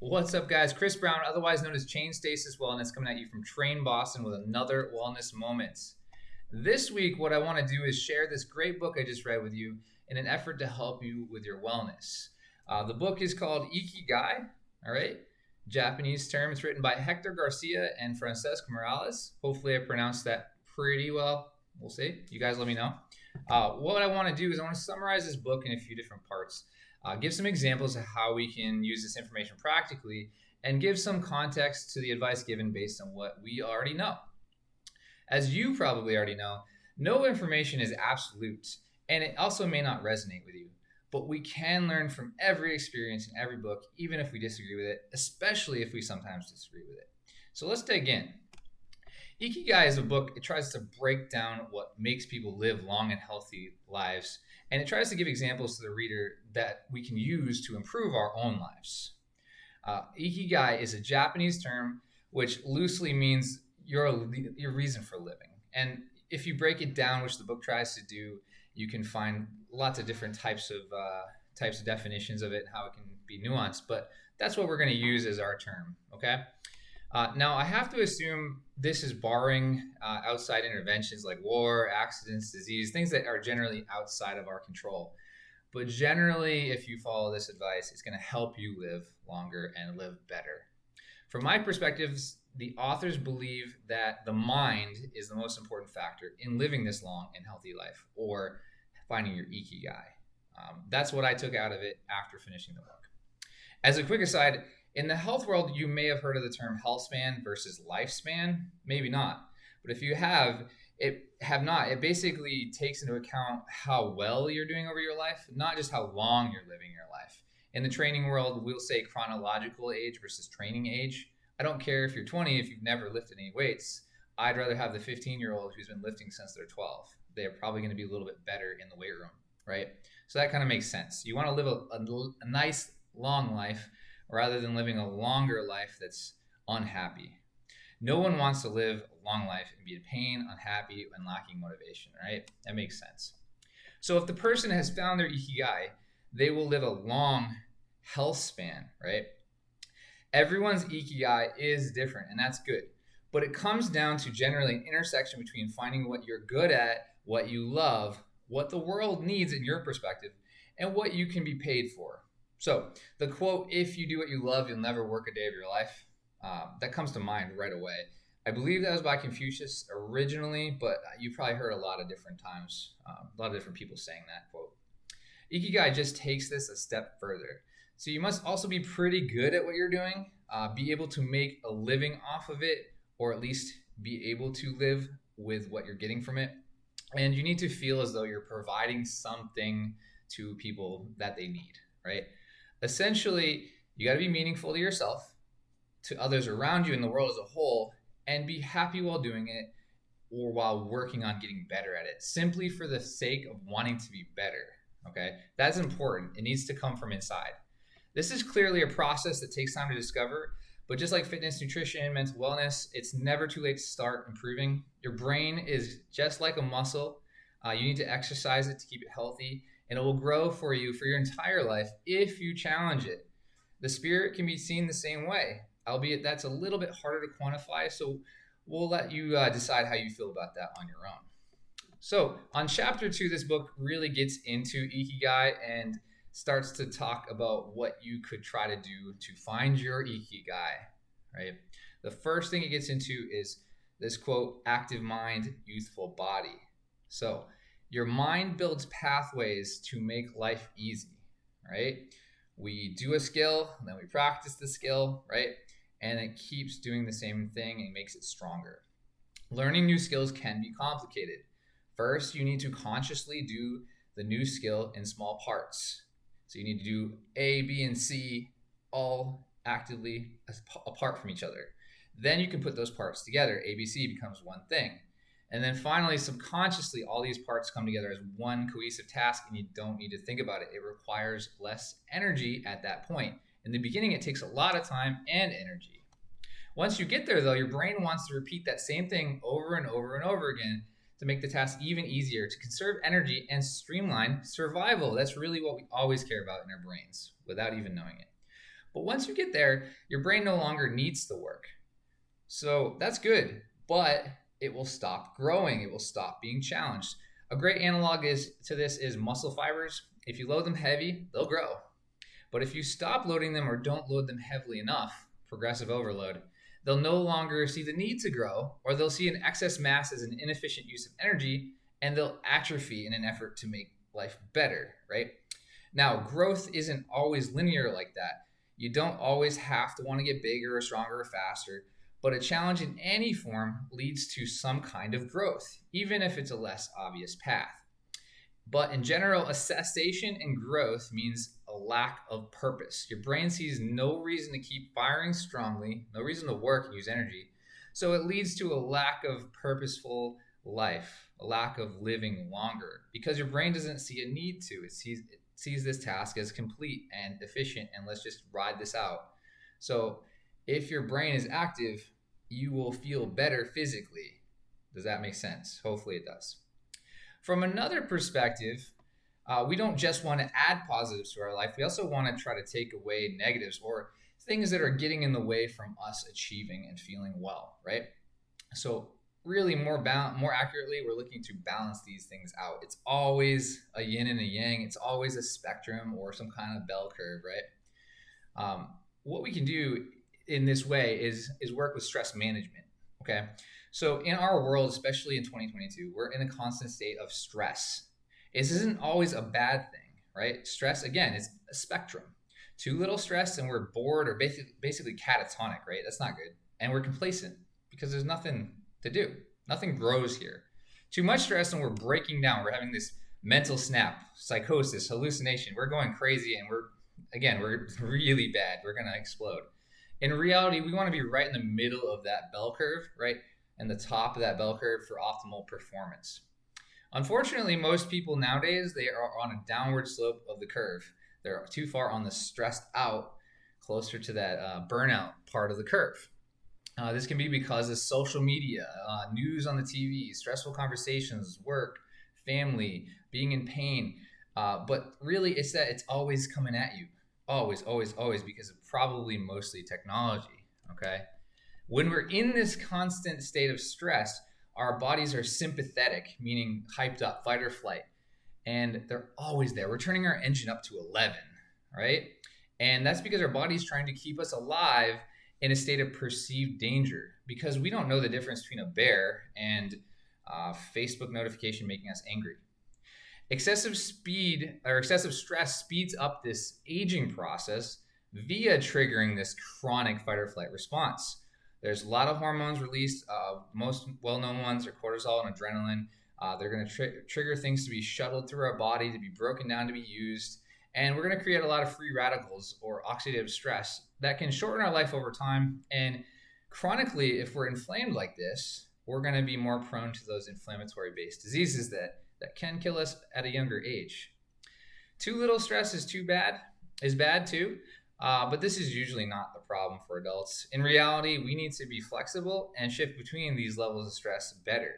What's up, guys? Chris Brown, otherwise known as Chain Stasis Wellness, coming at you from Train Boston with another Wellness Moments. This week, what I want to do is share this great book I just read with you in an effort to help you with your wellness. The book is called Ikigai, all right? Japanese term. It's written by Hector Garcia and Francesc Morales. Hopefully, I pronounced that pretty well. We'll see. You guys let me know. What I want to do is I want to summarize this book in a few different parts. Give some examples of how we can use this information practically, and give some context to the advice given based on what we already know. As you probably already know, no information is absolute, and it also may not resonate with you. But we can learn from every experience in every book, even if we disagree with it, especially if we sometimes disagree with it. So let's dig in. Ikigai is a book. It tries to break down what makes people live long and healthy lives, and it tries to give examples to the reader that we can use to improve our own lives. Ikigai is a Japanese term which loosely means your reason for living. And if you break it down, which the book tries to do, you can find lots of different types of definitions of it and how it can be nuanced. But that's what we're going to use as our term, okay? Now, I have to assume this is barring outside interventions like war, accidents, disease, things that are generally outside of our control. But generally, if you follow this advice, it's going to help you live longer and live better. From my perspectives, the authors believe that the mind is the most important factor in living this long and healthy life, or finding your Ikigai. That's what I took out of it after finishing the book. As a quick aside, in the health world, you may have heard of the term health span versus lifespan. Maybe not. But if you have not, it basically takes into account how well you're doing over your life, not just how long you're living your life. In the training world, we'll say chronological age versus training age. I don't care if you're 20, if you've never lifted any weights. I'd rather have the 15-year-old who's been lifting since they're 12. They're probably going to be a little bit better in the weight room, right? So that kind of makes sense. You want to live a nice, long life rather than living a longer life that's unhappy. No one wants to live a long life and be in pain, unhappy, and lacking motivation, right? That makes sense. So if the person has found their Ikigai, they will live a long health span, right? Everyone's Ikigai is different, and that's good. But it comes down to generally an intersection between finding what you're good at, what you love, what the world needs in your perspective, and what you can be paid for. So the quote, "If you do what you love, you'll never work a day of your life," that comes to mind right away. I believe that was by Confucius originally, but you probably heard a lot of different times, a lot of different people saying that quote. Ikigai just takes this a step further. So you must also be pretty good at what you're doing, be able to make a living off of it, or at least be able to live with what you're getting from it. And you need to feel as though you're providing something to people that they need, right? Essentially, you got to be meaningful to yourself, to others around you, and the world as a whole, and be happy while doing it or while working on getting better at it, simply for the sake of wanting to be better, okay? That's important. It needs to come from inside. This is clearly a process that takes time to discover, but just like fitness, nutrition, mental wellness, it's never too late to start improving. Your brain is just like a muscle. You need to exercise it to keep it healthy, and it will grow for you for your entire life if you challenge it. The spirit can be seen the same way, albeit that's a little bit harder to quantify, so we'll let you decide how you feel about that on your own. So on chapter 2, this book really gets into Ikigai and starts to talk about what you could try to do to find your Ikigai, right? The first thing it gets into is this quote, "active mind, youthful body." So your mind builds pathways to make life easy, right? We do a skill, and then we practice the skill, right? And it keeps doing the same thing and makes it stronger. Learning new skills can be complicated. First, you need to consciously do the new skill in small parts. So you need to do A, B, and C all actively apart from each other. Then you can put those parts together. A, B, C becomes one thing. And then finally, subconsciously, all these parts come together as one cohesive task, and you don't need to think about it. It requires less energy at that point. In the beginning, it takes a lot of time and energy. Once you get there, though, your brain wants to repeat that same thing over and over and over again to make the task even easier, to conserve energy and streamline survival. That's really what we always care about in our brains without even knowing it. But once you get there, your brain no longer needs the work. So that's good, but it will stop growing. It will stop being challenged. A great analog to this is muscle fibers. If you load them heavy, they'll grow. But if you stop loading them or don't load them heavily enough, progressive overload, they'll no longer see the need to grow, or they'll see an excess mass as an inefficient use of energy, and they'll atrophy in an effort to make life better, right? Now, growth isn't always linear like that. You don't always have to want to get bigger or stronger or faster, but a challenge in any form leads to some kind of growth, even if it's a less obvious path. But in general, a cessation in growth means a lack of purpose. Your brain sees no reason to keep firing strongly, no reason to work and use energy. So it leads to a lack of purposeful life, a lack of living longer, because your brain doesn't see a need to. It sees this task as complete and efficient, and let's just ride this out. So if your brain is active, you will feel better physically. Does that make sense? Hopefully it does. From another perspective, we don't just want to add positives to our life. We also want to try to take away negatives or things that are getting in the way from us achieving and feeling well, right? So really more accurately, we're looking to balance these things out. It's always a yin and a yang. It's always a spectrum or some kind of bell curve, right? What we can do in this way is work with stress management, okay? So in our world, especially in 2022, we're in a constant state of stress. This isn't always a bad thing, right? Stress, again, is a spectrum. Too little stress and we're bored or basically catatonic, right? That's not good. And we're complacent because there's nothing to do. Nothing grows here. Too much stress and we're breaking down. We're having this mental snap, psychosis, hallucination. We're going crazy and we're really bad. We're going to explode. In reality, we want to be right in the middle of that bell curve, right? And the top of that bell curve for optimal performance. Unfortunately, most people nowadays, they are on a downward slope of the curve. They're too far on the stressed out, closer to that burnout part of the curve. This can be because of social media, news on the TV, stressful conversations, work, family, being in pain. But really, it's that it's always coming at you. Always, always, always, because of probably mostly technology, okay? When we're in this constant state of stress, our bodies are sympathetic, meaning hyped up, fight or flight. And they're always there. We're turning our engine up to 11, right? And that's because our body's trying to keep us alive in a state of perceived danger, because we don't know the difference between a bear and Facebook notification making us angry. Excessive stress speeds up this aging process via triggering this chronic fight or flight response. There's a lot of hormones released. Most well-known ones are cortisol and adrenaline. They're going to trigger things to be shuttled through our body, to be broken down, to be used. And we're going to create a lot of free radicals or oxidative stress that can shorten our life over time. And chronically, if we're inflamed like this, we're going to be more prone to those inflammatory-based diseases that can kill us at a younger age. Too little stress is bad too. But this is usually not the problem for adults. In reality, we need to be flexible and shift between these levels of stress better.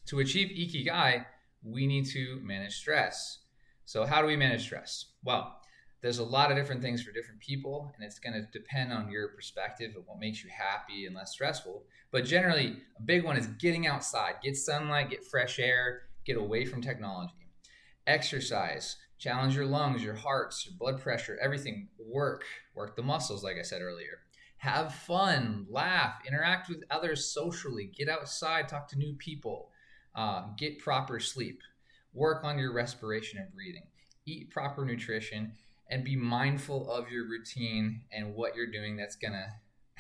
To achieve Ikigai, we need to manage stress. So how do we manage stress? Well, there's a lot of different things for different people, and it's going to depend on your perspective of what makes you happy and less stressful. But generally, a big one is getting outside, get sunlight, get fresh air, get away from technology. Exercise. Challenge your lungs, your hearts, your blood pressure, everything. Work the muscles, like I said earlier. Have fun, laugh, interact with others socially, get outside, talk to new people, get proper sleep, work on your respiration and breathing, eat proper nutrition, and be mindful of your routine and what you're doing that's going to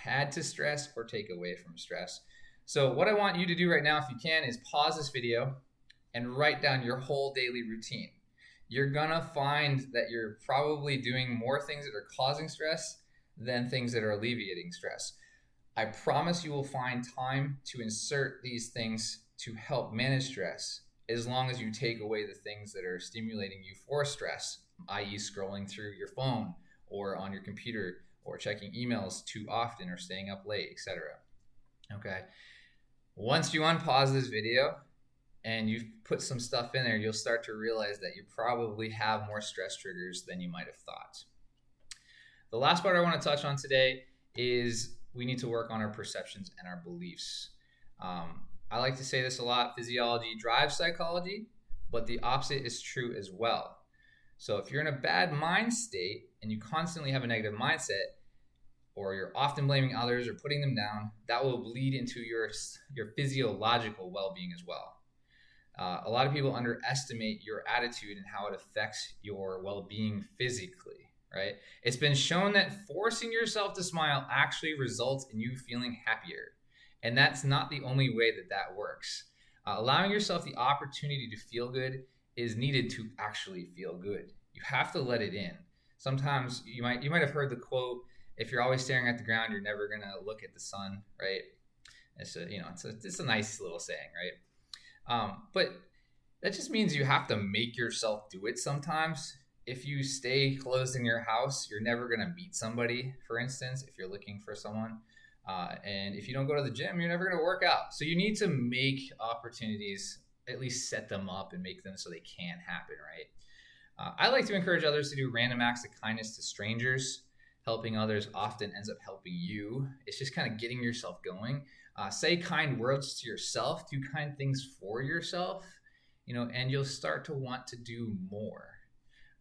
add to stress or take away from stress. So what I want you to do right now, if you can, is pause this video and write down your whole daily routine. You're gonna find that you're probably doing more things that are causing stress than things that are alleviating stress. I promise you will find time to insert these things to help manage stress, as long as you take away the things that are stimulating you for stress, i.e. scrolling through your phone or on your computer or checking emails too often or staying up late, etc. Okay. Once you unpause this video and you put some stuff in there, you'll start to realize that you probably have more stress triggers than you might have thought. The last part I want to touch on today is we need to work on our perceptions and our beliefs. I like to say this a lot: physiology drives psychology, but the opposite is true as well. So if you're in a bad mind state and you constantly have a negative mindset, or you're often blaming others or putting them down, that will bleed into your physiological well-being as well. A lot of people underestimate your attitude and how it affects your well-being physically, right? It's been shown that forcing yourself to smile actually results in you feeling happier. And that's not the only way that works. Allowing yourself the opportunity to feel good is needed to actually feel good. You have to let it in. Sometimes you might have heard the quote, if you're always staring at the ground, you're never going to look at the sun, right? It's a nice little saying, right? But that just means you have to make yourself do it sometimes. If you stay closed in your house, you're never going to meet somebody, for instance, if you're looking for someone. And if you don't go to the gym, you're never going to work out. So you need to make opportunities, at least set them up and make them so they can happen, right? I like to encourage others to do random acts of kindness to strangers. Helping others often ends up helping you. It's just kind of getting yourself going. Say kind words to yourself. Do kind things for yourself, and you'll start to want to do more.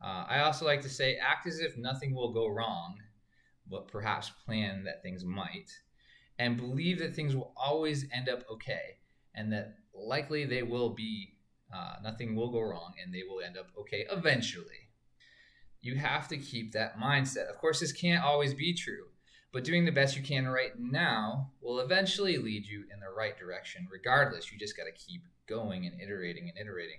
I also like to say, act as if nothing will go wrong, but perhaps plan that things might. And believe that things will always end up okay, and that likely they will be, nothing will go wrong, and they will end up okay eventually. You have to keep that mindset. Of course, this can't always be true, but doing the best you can right now will eventually lead you in the right direction. Regardless, you just got to keep going and iterating and iterating.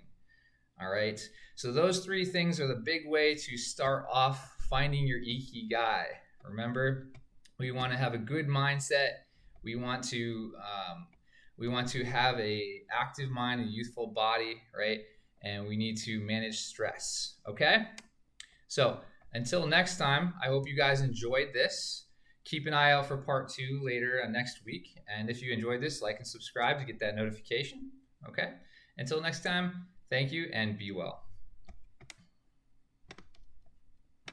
All right. So those three things are the big way to start off finding your Ikigai. Remember, we want to have a good mindset. We want to have a active mind, a youthful body, right? And we need to manage stress. Okay. So until next time, I hope you guys enjoyed this. Keep an eye out for part 2 later next week. And if you enjoyed this, like and subscribe to get that notification. Okay. Until next time, thank you and be well.